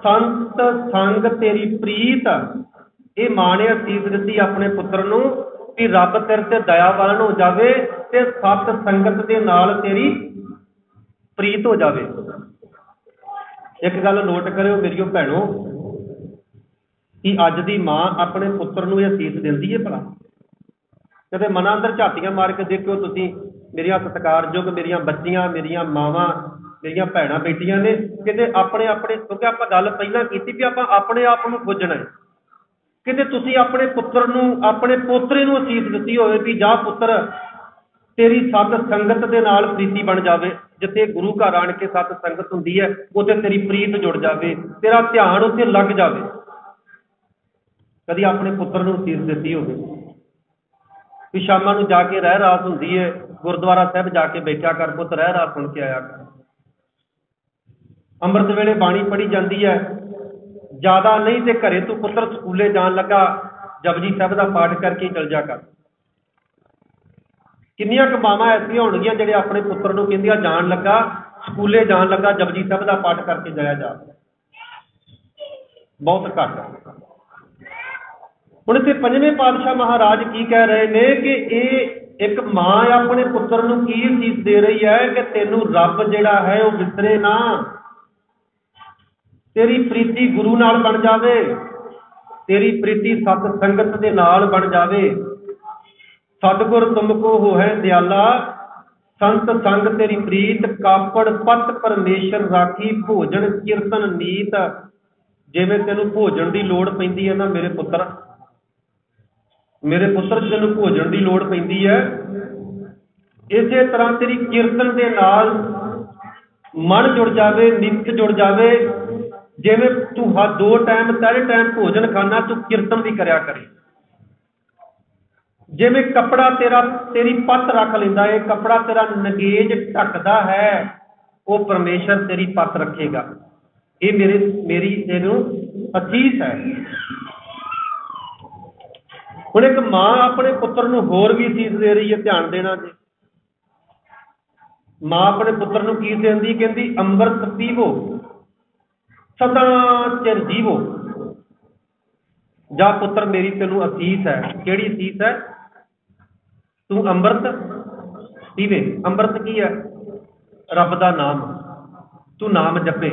ਸੰਤ ਸੰਗ ਤੇਰੀ ਪ੍ਰੀਤ। ਇਹ ਮਾਂ ਨੇ ਅਸੀਸ ਦਿੱਤੀ ਆਪਣੇ ਪੁੱਤਰ ਨੂੰ ਵੀ ਰੱਬ ਤੇਰੇ ਤੇ ਦਇਆਵਾਨ ਹੋ ਜਾਵੇ ਤੇ ਸਤ ਸੰਗਤ ਦੇ ਨਾਲ ਤੇਰੀ ਪ੍ਰੀਤ ਹੋ ਜਾਵੇ। ਇੱਕ ਗੱਲ ਨੋਟ ਕਰਿਓ ਮੇਰੀਓ ਭੈਣੋ, ਕਿ ਅੱਜ ਦੀ ਮਾਂ ਆਪਣੇ ਪੁੱਤਰ ਨੂੰ ਇਹ ਅਸੀਸ ਦਿੰਦੀ ਹੈ ਭਲਾ? ਕਦੇ ਮਨਾਂ ਅੰਦਰ ਝਾਤੀਆਂ ਮਾਰ ਕੇ ਦੇਖਿਓ ਤੁਸੀਂ। ਮੇਰੀਆਂ ਸਤਿਕਾਰਯੋਗ ਮੇਰੀਆਂ ਬੱਚੀਆਂ, ਮੇਰੀਆਂ ਮਾਵਾਂ, ਮੇਰੀਆਂ ਭੈਣਾਂ ਬੇਟੀਆਂ ਨੇ, ਕਿਤੇ ਆਪਣੇ ਕਿਉਂਕਿ ਆਪਾਂ ਗੱਲ ਪਹਿਲਾਂ ਕੀਤੀ ਵੀ ਆਪਾਂ ਆਪਣੇ ਆਪ ਨੂੰ ਖੋਜਣਾ ਹੈ। ਕਿਤੇ ਤੁਸੀਂ ਆਪਣੇ ਪੁੱਤਰ ਨੂੰ, ਆਪਣੇ ਪੋਤਰੇ ਨੂੰ ਅਸੀਸ ਦਿੱਤੀ ਹੋਵੇ ਵੀ ਜਾ ਪੁੱਤਰ ਤੇਰੀ ਸਤ ਸੰਗਤ ਦੇ ਨਾਲ ਪ੍ਰੀਤੀ ਬਣ ਜਾਵੇ। ਜਿੱਥੇ ਗੁਰੂ ਘਰ ਆਣ ਕੇ ਸਤ ਸੰਗਤ ਹੁੰਦੀ ਹੈ, ਉੱਥੇ ਤੇਰੀ ਪ੍ਰੀਤ ਜੁੜ ਜਾਵੇ, ਤੇਰਾ ਧਿਆਨ ਉੱਥੇ ਲੱਗ ਜਾਵੇ। ਕਦੀ ਆਪਣੇ ਪੁੱਤਰ ਨੂੰ ਅਸੀਸ ਦਿੱਤੀ ਹੋਵੇ ਵੀ ਸ਼ਾਮਾਂ ਨੂੰ ਜਾ ਕੇ ਰਹਿ ਰਾਸ ਹੁੰਦੀ ਹੈ, ਗੁਰਦੁਆਰਾ ਸਾਹਿਬ ਜਾ ਕੇ ਬੈਠਿਆ ਕਰ ਪੁੱਤ, ਰਹਿ ਰਾਸ ਸੁਣ ਕੇ ਆਇਆ ਕਰ। ਅੰਮ੍ਰਿਤ ਵੇਲੇ ਬਾਣੀ ਪੜ੍ਹੀ ਜਾਂਦੀ ਹੈ, ਜ਼ਿਆਦਾ ਨਹੀਂ ਤੇ ਘਰੇ ਤੂੰ ਪੁੱਤਰ ਸਕੂਲੇ ਜਾਣ ਲੱਗਾ ਜਪਜੀ ਸਾਹਿਬ ਦਾ ਪਾਠ ਕਰਕੇ ਚਲ ਜਾ ਕਰ। ਕਿੰਨੀਆਂ ਕੁ ਮਾਵਾਂ ਐਸੀਆਂ ਹੋਣਗੀਆਂ ਜਿਹੜੇ ਆਪਣੇ ਪੁੱਤਰ ਨੂੰ ਕਹਿੰਦੀਆਂ ਜਾਣ ਲੱਗਾ, ਸਕੂਲੇ ਜਾਣ ਲੱਗਾ ਜਪਜੀ ਸਾਹਿਬ ਦਾ ਪਾਠ ਕਰਕੇ ਜਾਇਆ ਜਾ? ਬਹੁਤ ਘੱਟ। ਹੁਣ ਇੱਥੇ ਪੰਜਵੇਂ ਪਾਤਸ਼ਾਹ ਮਹਾਰਾਜ ਕੀ ਕਹਿ ਰਹੇ ਨੇ ਕਿ ਇਹ ਇੱਕ ਮਾਂ ਆਪਣੇ ਪੁੱਤਰ ਨੂੰ ਕੀ ਅਸੀਸ ਦੇ ਰਹੀ ਹੈ ਕਿ ਤੈਨੂੰ ਰੱਬ ਜਿਹੜਾ ਹੈ ਉਹ ਵਿਸਰੇ ਨਾ, ਤੇਰੀ ਪ੍ਰੀਤੀ ਗੁਰੂ ਨਾਲ ਬਣ ਜਾਵੇ। तेरी प्रीति सत संगत दे नाल बन जावे। सतगुर तुमको होए दयाला, संत संग तेरी प्रीत, कापड़ पत परमेश्वर राखी, भोजन कीर्तन नीत। जिवें तैनूं भोजन की लोड़ पैंदी है ना मेरे पुत्र तैनूं भोजन की लोड़ पैंदी है, इसे तरह तेरी कीर्तन के नाल मन जुड़ जावे, नित जुड़ जावे। जिवें तू हर 2 टाइम 3 टाइम भोजन खाना, तू कीर्तन भी करया करे। जिवें कपड़ा तेरा तेरी पत रख लेंदा है, कपड़ा तेरा नगेज ढकदा है, वो परमेश्वर तेरी पत रखेगा। ये मेरी तेनों असीस है। हुण एक मां अपने पुत्र नूं होर भी असीस दे रही है, ध्यान देना जी। मां अपने पुत्र नूं की देंदी, कहंदी अंमृत पीवो सदा चिर जीवो। जा पुत्र मेरी तेनों असीस है। किहड़ी असीस है? तू अंमृत पीवे। अंमृत की है? रब दा नाम। तू नाम जपे,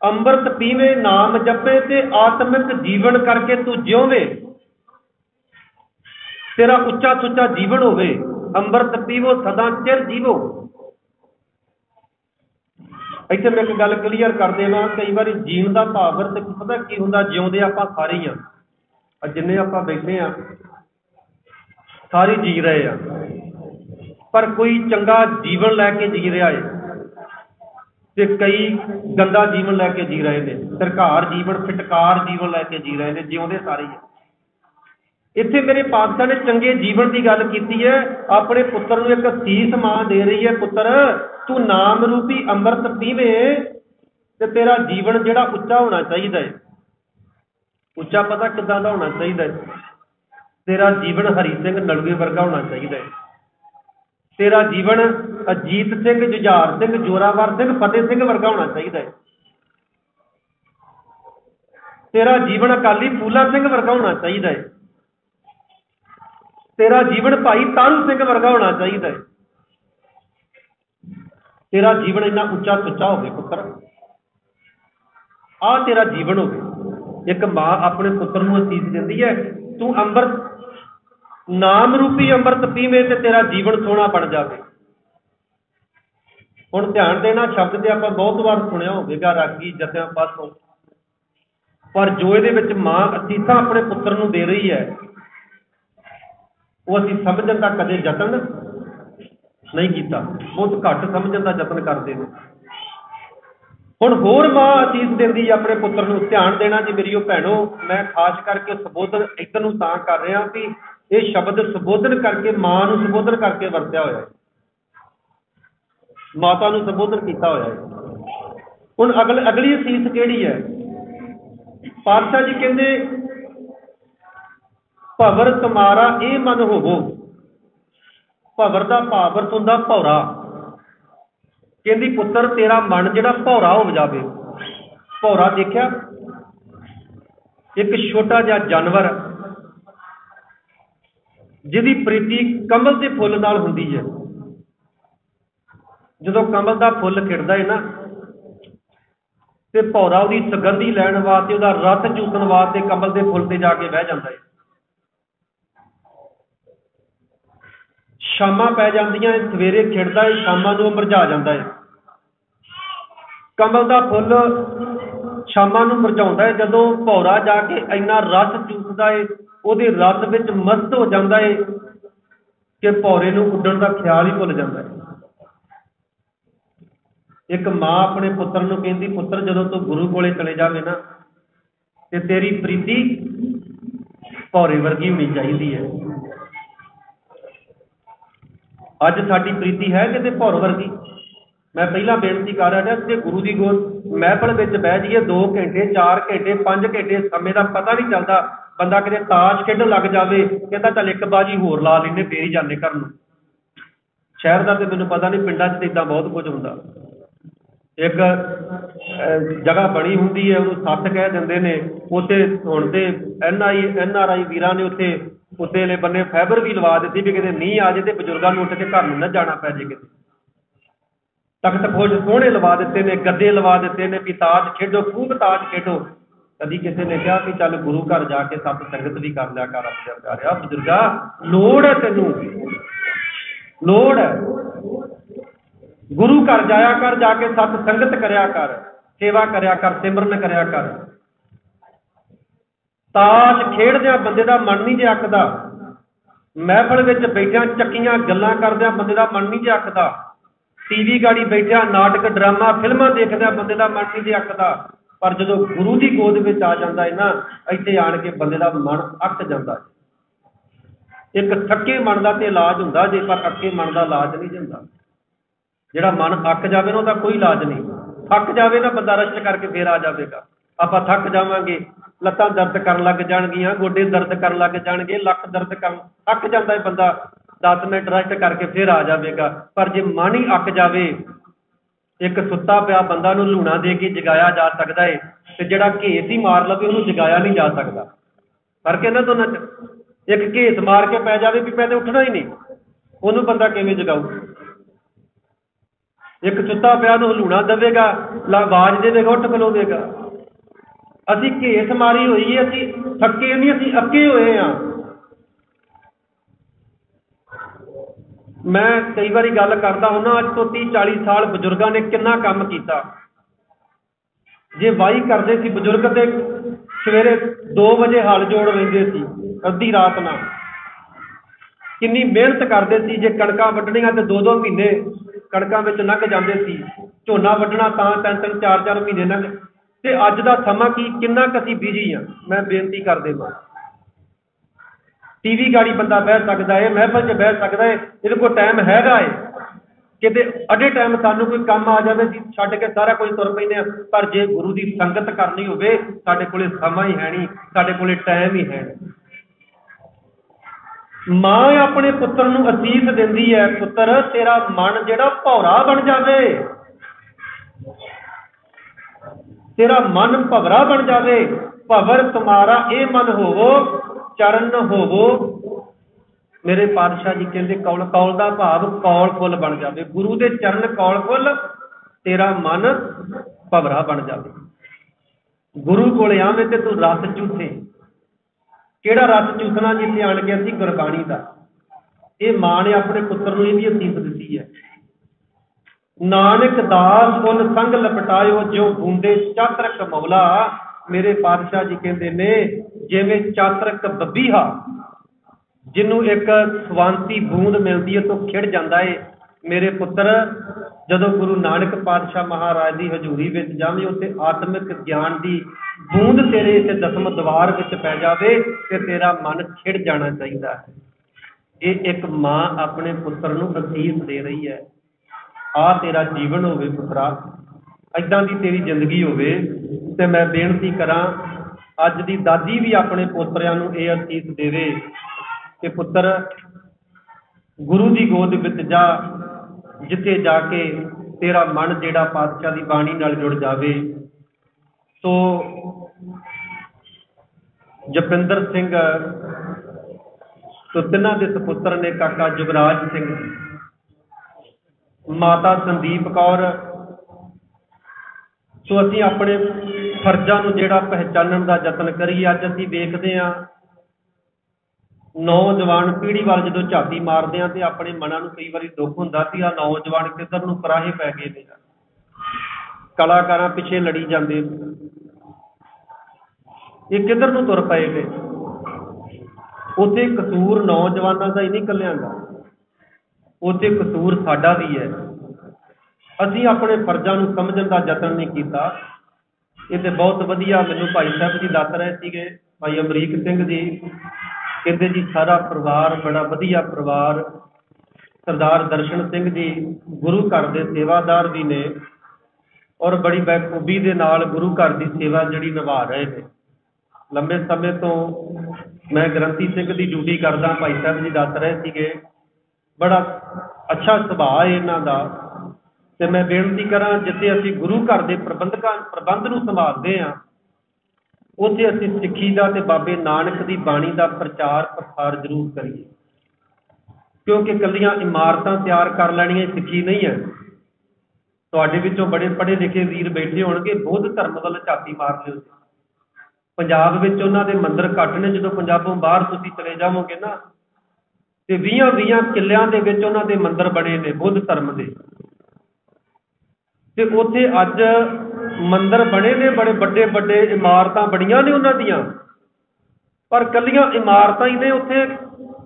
अंमृत पीवे, नाम जपे ते आत्मिक जीवन करके तू जियोवे, तेरा उच्चा सुच्चा जीवन होवे। अंमृत पीवो सदा चिर जीवो। इत्थे मैं एक गल क्लीयर कर देवां, कई बार जीण दा भाव अर्थ पता की हुंदा, जिउंदे आपां सारे ही आ, जिन्ने आपां बैठे आ सारे जी रहे आ, पर कोई चंगा जीवन लैके जी रहा है ते कई गंदा जीवन लैके जी रहे हैं, सरकार जीवन फिटकार जीवन लैके जी रहे हैं। जिउंदे सारे ही इत्थे मेरे पातशाह ने चंगे जीवन की गल की है। अपने पुत्र नूं एक सीस मां दे रही है, पुत्र तू नाम रूपी अंमृत पीवे ते तेरा जीवन जिहड़ा उच्चा होना चाहिए है। उच्चा पता किदां दा होना चाहिए है? तेरा जीवन हरी सिंह नलूए वर्गा होना चाहिए है। तेरा जीवन अजीत सिंह, जुझार सिंह, जोरावर सिंह, फतेह सिंह वर्गा होना चाहिए है। तेरा जीवन अकाली फूला सिंह वर्गा होना चाहिए है। तेरा जीवन भाई तारू सिंह वर्गा होना चाहिए है। तेरा जीवन इन्ना उच्चा सुच्चा हो पुत्र, आ तेरा जीवन हो। एक मां अपने पुत्र नूं असीस दिंदी है, तू अंमृत नाम रूपी अंमृत पीवे ते तेरा जीवन सोहना बन जाए। हुण ध्यान देना, शब्द ते आपां बहुत बार सुनिया होवेगा रागी जत्थियां पासों, पर जो इहदे विच मां असीसां अपने पुत्र नूं दे रही है, वो असीं समझण दा कदे यतन नहीं किया, बहुत घट समझण दा यतन करते हैं। हुण होर मां असीस दिंदी अपने पुत्र नूं। ध्यान देना जी मेरी भैणों, मैं खास करके संबोधन इधर नूं तां कर रहा भी ये शब्द संबोधन करके मां नूं संबोधन करके वरत्या होया है, माता नूं संबोधन किया होया है। हुण अगली असीस किहड़ी है? पातशाह जी कहंदे भवर तुम्हारा ये मन होवो। भवर का भाव अर्थ हुंदा भौरा। कहंदी पुत्र तेरा मन जिहड़ा भौरा हो जावे। भौरा देखिया, एक छोटा जिहा जानवर जिहदी प्रीति कमल के फुੱਲ नाल हुंदी है। जदों कमल का फुੱਲ खिड़दा है ना, ते भौरा उहदी सुगंधी लैण वास्ते, उहदा रस चूसण वास्ते कमल के फुੱਲ ते जाके बह जांदा है। शामां पै जांदियां, सवेरे खिड़दा है, शामां नूं मुरझा जांदा है। कमल का फुੱਲ शामां नूं मुरझाउंदा है। जदों भौरा जाके इन्ना रस चूसदा है, उहदे रस विच मस्त हो जांदा है कि भौरे नूं उड्डण दा ख्याल ही भुल जांदा है। एक मां अपने पुत्र नूं कहंदी, पुत्र जदों तू गुरु कोले चले जावे ना, ते तेरी प्रीति भौरे वर्गी होनी चाहिदी है। अज साडी प्रीति है किते भौर वर्गी? मैं पहला बेनती कर रहा कि गुरु की गोद महफल में बह जाइए 2 घंटे 4 घंटे 5 घंटे, समय का पता नहीं चलता। बंदा किते ताश खेडन लग जाए, कहता चल एक बाजी होर ला लेने, फिर ही जाने घर नूं। शहर का तो मैनूं पता नहीं, पिंडां 'च तो इदां बहुत कुछ हुंदा। एक जगह बनी हुंदी है, उहनूं सੱਤ कह दिंदे ने। उत्थे हुण ते NRI वीरां ने उत्थे उत्तेले बन्ने फाइबर भी लवा दी भी किते मींह आ जाए तो बजुर्गों को उठ के घर नूं ना जाना पै जाए। किते तख्त खोज सोहणे लवा दिते ने, गद्दे लवा दिते ने भी ताश खेडो, खूब ताश खेडो। कभी किसी ने कहा कि चल गुरु घर जाके सत संगत भी कर लिया कर अपने प्यारिया बजुर्गा लोड़ है तेनू लोड़ है गुरु घर जाया कर जाके सत संगत करया कर सेवा करया कर सिमरन करया कर ताश खेडदियां बंदे दा मन नहीं जे अकदा महफल विच बैठियां चक्कियां गल्लां करदियां बंदे दा मन नहीं जे अकदा टीवी गाड़ी बैठिया नाटक ड्रामा फिल्मां देखदियां बंदे दा मन नहीं जे अकदा पर जदों गुरु की गोद में आ जाता है ना इत्थे आण के बंदे का मन अक जाता है। एक थके मन का तो इलाज हुंदा जे पर अके मन का इलाज नहीं हुंदा जिहड़ा मन अक जाए ना उसका कोई इलाज नहीं थक जाए ना बंदा रश्त करके फिर आ जाएगा आप थक जावांगे लत्तां दर्द कर लग जाणगियां गोडे दर्द कर लग जाणगे लक दर्द कर थक जाता है बंदा 10 मिनट रश्त करके फिर आ जाएगा पर जे मन ही अक जाए एक सुता पिया बंदा नूं लूणा दे के जगाया जा सकता है तो जिहड़ा घेस ही मार लवे उन्होंने जगाया नहीं जा सकता फर्क इन्हां दोनां च एक घेस मार के पै जाए भी मैं तो उठना ही नहीं उन्होंने बंदा किवें जगाऊ एक सुता पिया नूं हलूणा देवेगा आवाज देवेगा उठ खलोवेगा असी घेस मारी हुई है असी थके नहीं असी अके हुए हाँ मैं कई बार गल करता हूँ अज तो 30-40 साल बजुर्गों ने कितना काम किया जे वाही करते सी बजुर्ग तो सवेरे 2 बजे हल जोड़ लेंदे सी अद्धी रात ना किन्नी मेहनत करते सी जे कणकां वड्ढणियां ते 2-2 महीने कणकां विच लंघ जांदे सी झोना वड्ढणा तां 3-3 4-4 महीने लंघ ते अज दा समां की किन्ना क असीं बिजी हाँ मैं बेनती कर देवां टीवी गाड़ी बंदा बह सकता है महफल च बह सकता है इहदे कोल टाइम हैगा है किते अडे टाइम सानूं कोई काम आ जाए असीं छड्ड के सारा कुछ तुर पैंदे हां पर जे गुरु की संगत करनी होवे साडे कोले समां ही है नहीं साडे कोले टाइम ही है नहीं। मां अपने पुत्र नूं असीस दिंदी है पुत्र तेरा मन जिहड़ा भौरा बन जावे तेरा मन भवरा बन जावे भवर तुम्हारा ये मन होवो चरण होवो मेरे पातशाह जी कहते कौल कौल का भाव कौल फुल बन जाए गुरु के चरण कौल फुल तेरा मन भवरा बन जाए गुरु को आवे तो तू रस चूसे किहड़ा रस चूसना जिथे आण के असीं गुरबाणी का ये मां ने अपने पुत्र नूं भी असीस दित्ती है नानक दास फुल संग लपटायो जो बूंदे चातरक मौला मेरे पातशाह जी कहते ने जिवें चातरक बबीहा जिन्हों एक स्वांती बूंद मिलती है तो खिड़ जाता है मेरे पुत्र जदों गुरु नानक पातशाह महाराज की हजूरी में जावे उत्ते आत्मिक ज्ञान की बूंद तेरे इस 10वें द्वार में पै जाए तो तेरा मन खिड़ जाना चाहिए है ये एक मां अपने पुत्र नूं असीस दे रही है आ तेरा जीवन होवे पुत्रा इदां दी तेरी जिंदगी होवे ते मैं बेनती करा अज दी दादी भी अपने पोतरिਆਂ नूं ये असीस देवे कि पुत्र गुरु की गोद विच जा जिथे जाके तेरा मन जेड़ा पातशाह की बाणी नाल जुड़ जावे तो जपिंदर सिंह तो तिन्हां दे सपुत्र ने काका जुगराज सिंह माता संदीप कौर सो असीं अपने फर्जां नूं जिहड़ा पहचानण दा यतन करिए अज असीं वेखदे हां नौजवान पीढ़ी वाल जो झाती मारते हैं तो अपने मनां नूं कई बार दुख हुंदा सी आ नौजवान किधर नूं पराहे पै गए ने कलाकारां पिछे लड़ी जांदे ये किधर नूं तुर पए ने उत्थे कसूर नौजवानों का ही नहीं कलियां दा उत्थे कसूर साडा भी है असीं अपने फर्जां नूं समझण दा यतन नहीं कीता ये तो बहुत वधिया मैनूं भाई साहब जी दस रहे सीगे भाई अमरीक सिंह जी कहते जी सारा परिवार बड़ा वधिया परिवार सरदार दर्शन सिंह जी गुरु घर के सेवादार भी ने और बड़ी बखूबी के नाल गुरु घर की सेवा जिहड़ी निभा रहे हैं लंबे समय तो मैं ग्रंथी सिंह की ड्यूटी करदा भाई साहब जी दस रहे सीगे बड़ा अच्छा सुभाव है इन्हां दा ते मैं बेनती करा जिथे असीं गुरु घर के प्रबंध नूं संभालते हैं उत्थे असीं सिੱਖੀ दा ते बाबे नानक की बाणी का प्रचार प्रसार जरूर करिए क्योंकि कलियां इमारतां तैयार कर लैणियां सिੱਖੀ नहीं है तुहाडे विचों बड़े पढ़े लिखे वीर बैठे होणगे बौद्ध धर्म वाल झाती मार लिओ पंजाब विच उन्हां दे मंदिर घट ने, जदों पंजाबों बाहर तुसीं चले जावोगे ना ते 20-20 किलिਆਂ ਦੇ ਵਿੱਚ ਉਹਨਾਂ ਦੇ ਮੰਦਿਰ ਬਣੇ ਨੇ ਬੁੱਧ ਧਰਮ ਦੇ। ਤੇ ਉੱਥੇ ਅੱਜ ਮੰਦਿਰ ਬਣੇ ਨੇ, ਬੜੇ ਵੱਡੇ ਵੱਡੇ ਇਮਾਰਤਾਂ ਬਣੀਆਂ ਨੇ ਉਹਨਾਂ ਦੀਆਂ, ਪਰ ਕੱਲੀਆਂ ਇਮਾਰਤਾਂ ਹੀ ਨੇ, ਉੱਥੇ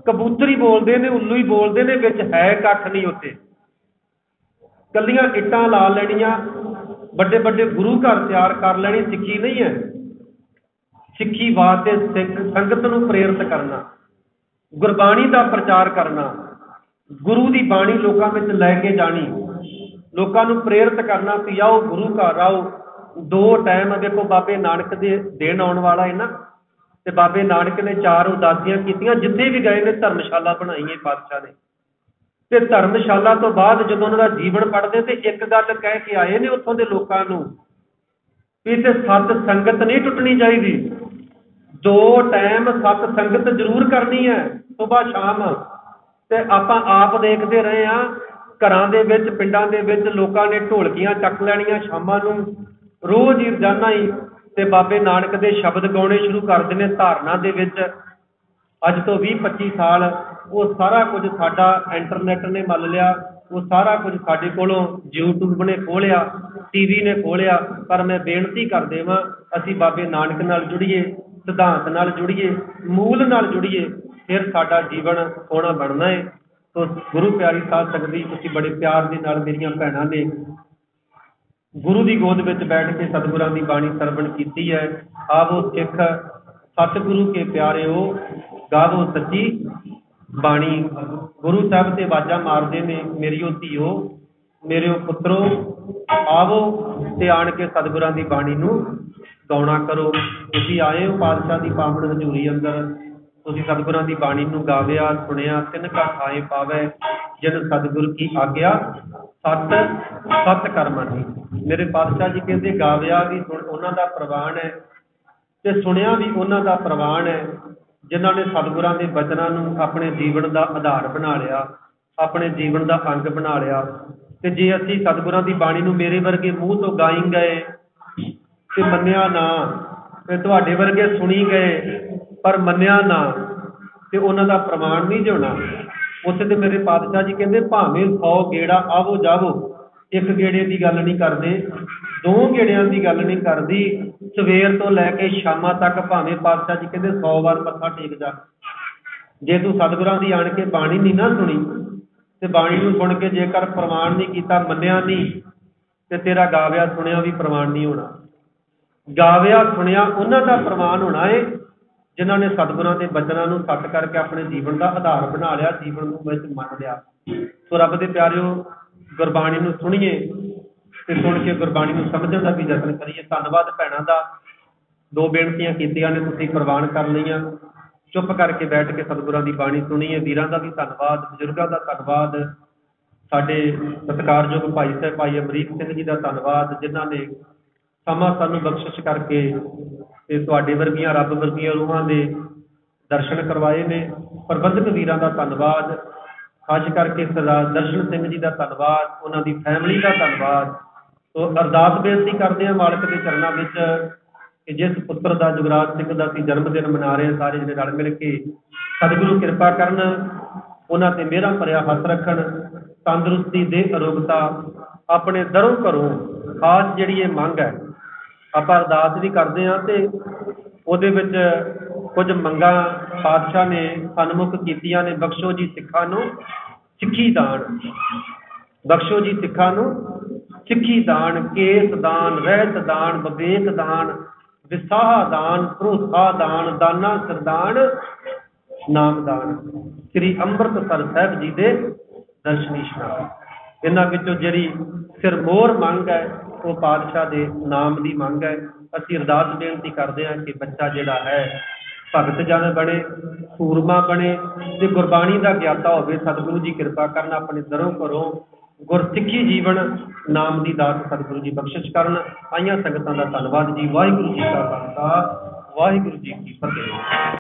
ਕਬੂਤਰ ਹੀ ਬੋਲਦੇ ਨੇ, ਉੱਲੂ ਹੀ ਬੋਲਦੇ ਨੇ, ਵਿੱਚ ਹੈ ਕੱਖ ਨਹੀਂ। ਉੱਥੇ ਕੱਲੀਆਂ ਇੱਟਾਂ ਲਾ ਲੈਣੀਆਂ, ਵੱਡੇ ਵੱਡੇ ਗੁਰੂ ਘਰ ਤਿਆਰ ਕਰ ਲੈਣੀ, ਸਿੱਖੀ ਨਹੀਂ ਹੈ। ਸਿੱਖੀ ਵਾਸਤੇ ਸਿੱਖ ਸੰਗਤ ਨੂੰ ਪ੍ਰੇਰਿਤ ਕਰਨਾ, ਗੁਰਬਾਣੀ ਦਾ ਪ੍ਰਚਾਰ ਕਰਨਾ, ਗੁਰੂ ਦੀ ਬਾਣੀ ਲੋਕਾਂ ਵਿੱਚ ਲੈ ਕੇ ਜਾਣੀ, ਲੋਕਾਂ ਨੂੰ ਪ੍ਰੇਰਿਤ ਕਰਨਾ ਵੀ ਆਓ ਗੁਰੂ ਘਰ ਆਓ। 2 ਟਾਈਮ ਵੇਖੋ ਬਾਬੇ ਨਾਨਕ ਦੇ ਦਿਨ ਆਉਣ ਵਾਲਾ ਹੈ ਨਾ, ਤੇ ਬਾਬੇ ਨਾਨਕ ਨੇ 4 ਉਦਾਸੀਆਂ ਕੀਤੀਆਂ, ਜਿੱਥੇ ਵੀ ਗਏ ਨੇ ਧਰਮਸ਼ਾਲਾ ਬਣਾਈ ਹੈ ਪਾਤਸ਼ਾਹ ਨੇ। ਤੇ ਧਰਮਸ਼ਾਲਾ ਤੋਂ ਬਾਅਦ ਜਦੋਂ ਉਹਨਾਂ ਦਾ ਜੀਵਨ ਪੜ੍ਹਦੇ ਤੇ ਇੱਕ ਗੱਲ ਕਹਿ ਕੇ ਆਏ ਨੇ ਉੱਥੋਂ ਦੇ ਲੋਕਾਂ ਨੂੰ ਵੀ ਇੱਥੇ ਸਤ ਸੰਗਤ ਨਹੀਂ ਟੁੱਟਣੀ ਚਾਹੀਦੀ। 2 ਟਾਈਮ ਸਤ ਸੰਗਤ ਜ਼ਰੂਰ ਕਰਨੀ ਹੈ, ਸੁਬਾਹ ਸ਼ਾਮ। ਤੇ ਆਪਾਂ ਆਪ ਦੇਖਦੇ ਰਹੇ ਹਾਂ, ਘਰਾਂ ਦੇ ਵਿੱਚ ਪਿੰਡਾਂ ਦੇ ਵਿੱਚ ਲੋਕਾਂ ਨੇ ਢੋਲਕੀਆਂ ਚੱਕ ਲੈਣੀਆਂ ਸ਼ਾਮਾਂ ਨੂੰ, ਰੋਜ਼ ਹੀ ਰੋਜ਼ਾਨਾ ਹੀ, ਤੇ ਬਾਬੇ ਨਾਨਕ ਦੇ ਸ਼ਬਦ ਗਾਉਣੇ ਸ਼ੁਰੂ ਕਰਦੇ ਨੇ ਧਾਰਨਾ ਦੇ ਵਿੱਚ। ਅੱਜ ਤੋਂ 20-25 ਸਾਲ ਉਹ ਸਾਰਾ ਕੁਝ ਸਾਡਾ ਇੰਟਰਨੈਟ ਨੇ ਮੱਲ ਲਿਆ, ਉਹ ਸਾਰਾ ਕੁਝ ਸਾਡੇ ਕੋਲੋਂ YouTube ਨੇ ਖੋਲਿਆ, TV ਨੇ ਖੋਲਿਆ। ਪਰ ਮੈਂ ਬੇਨਤੀ ਕਰ ਦੇਵਾਂ, ਅਸੀਂ ਬਾਬੇ ਨਾਨਕ ਨਾਲ ਜੁੜੀਏ, ਸਿਧਾਂਤ ਨਾਲ ਜੁੜੀਏ, ਮੂਲ ਨਾਲ ਜੁੜੀਏ, ਫਿਰ ਸਾਡਾ ਜੀਵਨ ਸੋਹਣਾ ਬਣਨਾ ਹੈ। ਸੋ ਗੁਰੂ ਪਿਆਰੀ ਸਾਧ ਸੰਗਤ ਜੀ, ਤੁਸੀਂ ਬੜੇ ਪਿਆਰ ਦੇ ਨਾਲ ਮੇਰੀਆਂ ਭੈਣਾਂ ਨੇ ਗੁਰੂ ਦੀ ਗੋਦ ਵਿੱਚ ਬੈਠ ਕੇ ਸਤਿਗੁਰਾਂ ਦੀ ਬਾਣੀ ਸਰਵਣ ਕੀਤੀ ਹੈ। ਆਵੋ ਸਿੱਖ ਸਤਿਗੁਰੂ ਕੇ ਪਿਆਰਿਓ, ਗਾਵੋ ਸੱਚੀ ਬਾਣੀ। ਗੁਰੂ ਸਾਹਿਬ ਤੇ ਆਵਾਜ਼ਾਂ ਮਾਰਦੇ ਨੇ, ਮੇਰੀਓ ਧੀਓ, ਮੇਰਿਓ ਪੁੱਤਰੋ, ਆਵੋ ਤੇ ਆਣ ਕੇ ਸਤਿਗੁਰਾਂ ਦੀ ਬਾਣੀ ਨੂੰ ਗਾਉਣਾ ਕਰੋ। ਤੁਸੀਂ ਆਏ ਹੋ ਪਾਤਸ਼ਾਹ ਦੀ ਪਾਵਨ ਹਜ਼ੂਰੀ ਅੰਦਰ, ਤੁਸੀਂ ਸਤਿਗੁਰਾਂ ਦੀ ਬਾਣੀ ਨੂੰ ਗਾਵਿਆ ਸੁਣਿਆ। ਤਿਨਕਾ ਥਾਏ ਪਾਵੈ ਜਿਨ ਸਤਿਗੁਰ ਕੀ ਆਗਿਆ, ਸਤ ਸਤ ਕਰਮਾਂ ਦੀ। ਮੇਰੇ ਪਾਤਸ਼ਾਹ ਜੀ ਕਹਿੰਦੇ ਗਾਵਿਆ ਵੀ ਉਹਨਾਂ ਦਾ ਪ੍ਰਵਾਨ ਹੈ ਤੇ ਸੁਣਿਆ ਵੀ ਉਹਨਾਂ ਦਾ ਪ੍ਰਵਾਨ ਹੈ, ਜਿਨ੍ਹਾਂ ਨੇ ਸਤਿਗੁਰਾਂ ਦੇ ਬਚਨਾਂ ਨੂੰ ਆਪਣੇ ਜੀਵਨ ਦਾ ਆਧਾਰ ਬਣਾ ਲਿਆ, ਆਪਣੇ ਜੀਵਨ ਦਾ ਅੰਗ ਬਣਾ ਲਿਆ। ਤੇ ਜੇ ਅਸੀਂ ਸਤਿਗੁਰਾਂ ਦੀ ਬਾਣੀ ਨੂੰ ਮੇਰੇ ਵਰਗੇ ਮੂੰਹ ਤੋਂ ਗਾਈ ਗਏ ਤੇ ਮੰਨਿਆ ਨਾ, ਤੇ ਤੁਹਾਡੇ ਵਰਗੇ ਸੁਣੀ ਗਏ ਪਰ ਮੰਨਿਆ ਨਾ, ਤੇ ਉਹਨਾਂ ਦਾ ਪ੍ਰਮਾਣ ਨਹੀਂ ਜਿਉਣਾ। ਉੱਥੇ ਤੇ ਮੇਰੇ ਪਾਤਸ਼ਾਹ ਜੀ ਕਹਿੰਦੇ ਭਾਵੇਂ 100 ਗੇੜਾ ਆਵੋ ਜਾਵੋ, ਇੱਕ ਗੇੜੇ ਦੀ ਗੱਲ ਨਹੀਂ ਕਰਦੇ, 2 ਗੇੜਿਆਂ ਦੀ ਗੱਲ ਨਹੀਂ ਕਰਦੀ, ਸਵੇਰ ਤੋਂ ਲੈ ਕੇ ਸ਼ਾਮਾਂ ਤੱਕ ਭਾਵੇਂ ਪਾਤਸ਼ਾਹ ਜੀ ਕਹਿੰਦੇ 100 ਵਾਰ ਮੱਥਾ ਟੇਕ ਜਾ। ਜੇ ਤੂੰ ਸਤਿਗੁਰਾਂ ਦੀ ਆਣ ਕੇ ਬਾਣੀ ਨਹੀਂ ਨਾ ਸੁਣੀ, ਤੇ ਬਾਣੀ ਨੂੰ ਸੁਣ ਕੇ ਜੇਕਰ ਪ੍ਰਮਾਣ ਨਹੀਂ ਕੀਤਾ, ਮੰਨਿਆ ਨਹੀਂ, ਤੇ ਤੇਰਾ ਗਾਵਿਆ ਸੁਣਿਆ ਵੀ ਪ੍ਰਮਾਣ ਨਹੀਂ ਹੋਣਾ। ਗਾਵਿਆ ਸੁਣਿਆ ਉਹਨਾਂ ਦਾ ਪ੍ਰਮਾਣ ਹੋਣਾ ਹੈ ਜਿਨ੍ਹਾਂ ਨੇ ਸਤਿਗੁਰਾਂ ਦੇ ਬਚਨਾਂ ਨੂੰ ਸੱਚ ਕਰਕੇ ਆਪਣੇ ਜੀਵਨ ਦਾ ਆਧਾਰ ਬਣਾ ਲਿਆ, ਜੀਵਨ ਨੂੰ ਵਿੱਚ ਮੰਨ ਲਿਆ। ਸੋ ਰੱਬ ਦੇ ਪਿਆਰਿਓ, ਗੁਰਬਾਣੀ ਨੂੰ ਸੁਣੀਏ ਤੇ ਸੁਣ ਕੇ ਗੁਰਬਾਣੀ ਨੂੰ ਸਮਝਣ ਦਾ ਵੀ ਯਤਨ ਕਰੀਏ। ਧੰਨਵਾਦ ਭੈਣਾਂ ਦਾ, 2 ਬੇਨਤੀਆਂ ਕੀਤੀਆਂ ਨੇ, ਤੁਸੀਂ ਪ੍ਰਵਾਨ ਕਰ ਲਈਆਂ। ਚੁੱਪ ਕਰਕੇ ਬੈਠ ਕੇ ਸਤਿਗੁਰਾਂ ਦੀ ਬਾਣੀ ਸੁਣੀਏ। ਵੀਰਾਂ ਦਾ ਵੀ ਧੰਨਵਾਦ, ਬਜ਼ੁਰਗਾਂ ਦਾ ਧੰਨਵਾਦ, ਸਾਡੇ ਸਤਿਕਾਰਯੋਗ ਭਾਈ ਸਾਹਿਬ ਭਾਈ ਅਮਰੀਕ ਸਿੰਘ ਜੀ ਦਾ ਧੰਨਵਾਦ, ਜਿਨ੍ਹਾਂ ਨੇ ਸਮਾਂ ਸਾਨੂੰ ਬਖਸ਼ਿਸ਼ ਕਰਕੇ ਤੇ ਤੁਹਾਡੇ ਵਰਗੀਆਂ ਰੱਬ ਵਰਗੀਆਂ ਰੂਹਾਂ ਦੇ ਦਰਸ਼ਨ ਕਰਵਾਏ ਨੇ। ਪ੍ਰਬੰਧਕ ਵੀਰਾਂ ਦਾ ਧੰਨਵਾਦ, ਖਾਸ ਕਰਕੇ ਸਰਦਾਰ ਦਰਸ਼ਨ ਸਿੰਘ ਜੀ ਦਾ ਧੰਨਵਾਦ, ਉਹਨਾਂ ਦੀ ਫੈਮਿਲੀ ਦਾ ਧੰਨਵਾਦ। ਸੋ ਅਰਦਾਸ ਬੇਨਤੀ ਕਰਦੇ ਹਾਂ ਮਾਲਕ ਦੇ ਚਰਨਾਂ ਵਿੱਚ ਕਿ ਜਿਸ ਪੁੱਤਰ ਦਾ, ਜੁਗਰਾਜ ਸਿੰਘ ਦਾ ਅਸੀਂ ਜਨਮ ਦਿਨ ਮਨਾ ਰਹੇ ਹਾਂ, ਸਾਰੇ ਜਿਹੜੇ ਰਲ ਮਿਲ ਕੇ ਸਤਿਗੁਰੂ ਕਿਰਪਾ ਕਰਨ, ਉਹਨਾਂ ਤੇ ਮਿਹਰਾਂ ਭਰਿਆ ਹੱਥ ਰੱਖਣ, ਤੰਦਰੁਸਤੀ ਦੇ ਅਰੋਗਤਾ ਆਪਣੇ ਦਰੋਂ ਘਰੋਂ। ਖਾਸ ਜਿਹੜੀ ਇਹ ਮੰਗ ਹੈ, ਆਪਾਂ ਅਰਦਾਸ ਵੀ ਕਰਦੇ ਹਾਂ ਤੇ ਉਹਦੇ ਵਿੱਚ ਕੁਝ ਮੰਗਾਂ ਪਾਤਸ਼ਾਹ ਨੇ ਸਨਮੁਖ ਕੀਤੀਆਂ ਨੇ। ਬਖਸ਼ੋ ਜੀ ਸਿੱਖਾਂ ਨੂੰ ਸਿੱਖੀ ਦਾਨ, ਬਖਸ਼ੋ ਜੀ ਸਿੱਖਾਂ ਨੂੰ ਸਿੱਖੀ ਦਾਨ, ਕੇਸ ਦਾਨ, ਰਹਿਤ ਦਾਨ, ਵਿਵੇਕ ਦਾਨ, ਵਿਸਾਹ ਦਾਨ, ਭਰੋਸਾ ਦਾਨ, ਦਾਨਾ ਸਰਦਾਨ, ਨਾਮ ਦਾਨ। ਸ੍ਰੀ ਅੰਮ੍ਰਿਤਸਰ ਸਾਹਿਬ ਜੀ ਦੇ ਦਰਸ਼ਨੀ ਇਸ਼ਨਾਨ। ਇਹਨਾਂ ਵਿੱਚੋਂ ਜਿਹੜੀ ਸਿਰਮੌਰ ਮੰਗ ਹੈ ਉਹ ਪਾਤਸ਼ਾਹ ਦੇ ਨਾਮ ਦੀ ਮੰਗ ਹੈ। ਅਸੀਂ ਅਰਦਾਸ ਬੇਨਤੀ ਕਰਦੇ ਹਾਂ ਕਿ ਬੱਚਾ ਜਿਹੜਾ ਹੈ ਭਗਤ ਜਨ ਬਣੇ, ਸੂਰਮਾ ਬਣੇ ਤੇ ਗੁਰਬਾਣੀ ਦਾ ਗਿਆਤਾ ਹੋਵੇ। ਸਤਿਗੁਰੂ ਜੀ ਕਿਰਪਾ ਕਰਨ, ਆਪਣੇ ਦਰੋਂ ਘਰੋਂ ਗੁਰਸਿੱਖੀ ਜੀਵਨ ਨਾਮ ਦੀ ਦਾਤ ਸਤਿਗੁਰੂ ਜੀ ਬਖਸ਼ਿਸ਼ ਕਰਨ। ਆਈਆਂ ਸੰਗਤਾਂ ਦਾ ਧੰਨਵਾਦ ਜੀ। ਵਾਹਿਗੁਰੂ ਜੀ ਕਾ ਖਾਲਸਾ, ਵਾਹਿਗੁਰੂ ਜੀ ਕੀ ਫਤਿਹ।